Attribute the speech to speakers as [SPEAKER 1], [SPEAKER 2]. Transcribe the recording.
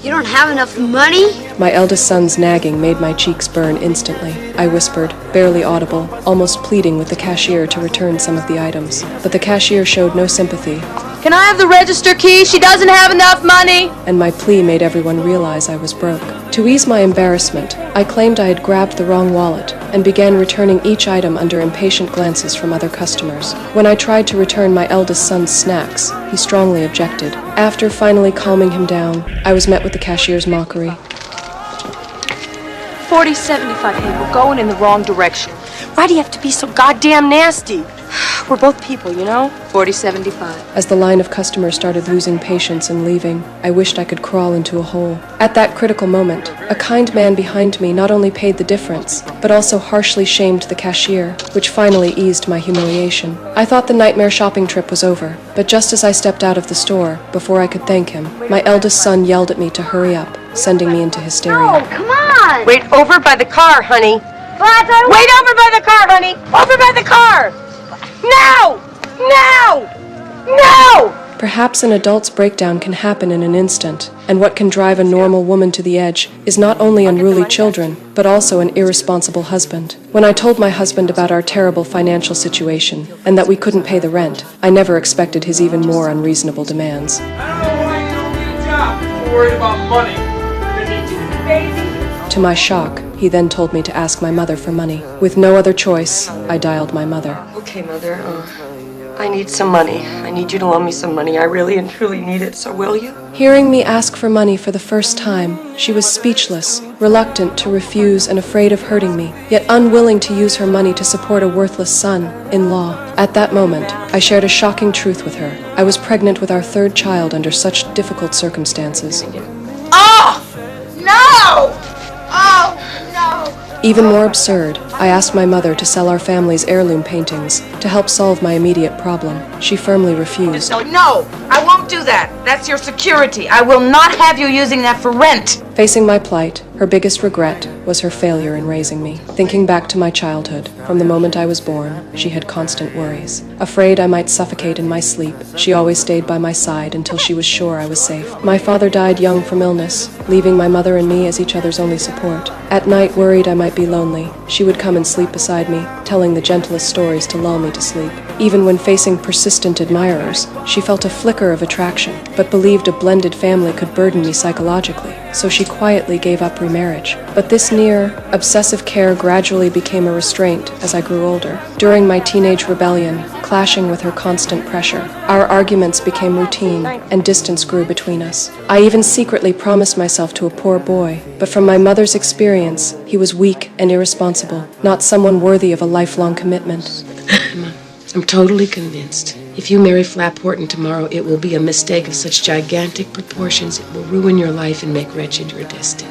[SPEAKER 1] You don't have enough money?
[SPEAKER 2] My eldest son's nagging made my cheeks burn instantly. I whispered, barely audible, almost pleading with the cashier to return some of the items. But the cashier showed no sympathy.
[SPEAKER 3] Can I have the register key? She doesn't have enough money.
[SPEAKER 2] And my plea made everyone realize I was broke. To ease my embarrassment, I claimed I had grabbed the wrong wallet and began returning each item under impatient glances from other customers. When I tried to return my eldest son's snacks, he strongly objected. After finally calming him down, I was met with the cashier's mockery.
[SPEAKER 3] 40.75. Hey, we're going in the wrong direction. Why do you have to be so goddamn nasty? We're both people, you know? 40.75.
[SPEAKER 2] As the line of customers started losing patience and leaving, I wished I could crawl into a hole. At that critical moment, a kind man behind me not only paid the difference, but also harshly shamed the cashier, which finally eased my humiliation. I thought the nightmare shopping trip was over, but just as I stepped out of the store, before I could thank him, my eldest son yelled at me to hurry up, sending me into hysteria.
[SPEAKER 1] Oh, come on!
[SPEAKER 3] Wait over by the car, honey.
[SPEAKER 1] But I
[SPEAKER 3] Wait over by the car, honey! Over by the car! Now! Now! No!
[SPEAKER 2] Perhaps an adult's breakdown can happen in an instant, and what can drive a normal woman to the edge is not only unruly children, but also an irresponsible husband. When I told my husband about our terrible financial situation, and that we couldn't pay the rent, I never expected his even more unreasonable demands.
[SPEAKER 4] I don't know why you don't need a job. You're worried about money.
[SPEAKER 2] To my shock, he then told me to ask my mother for money. With no other choice, I dialed my mother.
[SPEAKER 3] Okay, Mother, I need some money. I need you to loan me some money. I really and truly need it, so will you?
[SPEAKER 2] Hearing me ask for money for the first time, she was speechless, reluctant to refuse and afraid of hurting me, yet unwilling to use her money to support a worthless son-in-law. At that moment, I shared a shocking truth with her. I was pregnant with our third child under such difficult circumstances.
[SPEAKER 3] Oh! No! Oh, no!
[SPEAKER 2] Even more absurd, I asked my mother to sell our family's heirloom paintings to help solve my immediate problem. She firmly refused.
[SPEAKER 5] No, I won't do that. That's your security. I will not have you using that for rent.
[SPEAKER 2] Facing my plight, her biggest regret was her failure in raising me. Thinking back to my childhood, from the moment I was born, she had constant worries. Afraid I might suffocate in my sleep, she always stayed by my side until she was sure I was safe. My father died young from illness, leaving my mother and me as each other's only support. At night, worried I might be lonely, she would come and sleep beside me, telling the gentlest stories to lull me to sleep. Even when facing persistent admirers, she felt a flicker of attraction, but believed a blended family could burden me psychologically, so she quietly gave up remarriage. But this near, obsessive care gradually became a restraint as I grew older. During my teenage rebellion, clashing with her constant pressure, our arguments became routine, and distance grew between us. I even secretly promised myself to a poor boy, but from my mother's experience, he was weak and irresponsible, not someone worthy of a lifelong commitment.
[SPEAKER 6] I'm totally convinced. If you marry Flap Horton tomorrow, it will be a mistake of such gigantic proportions it will ruin your life and make wretched your destiny.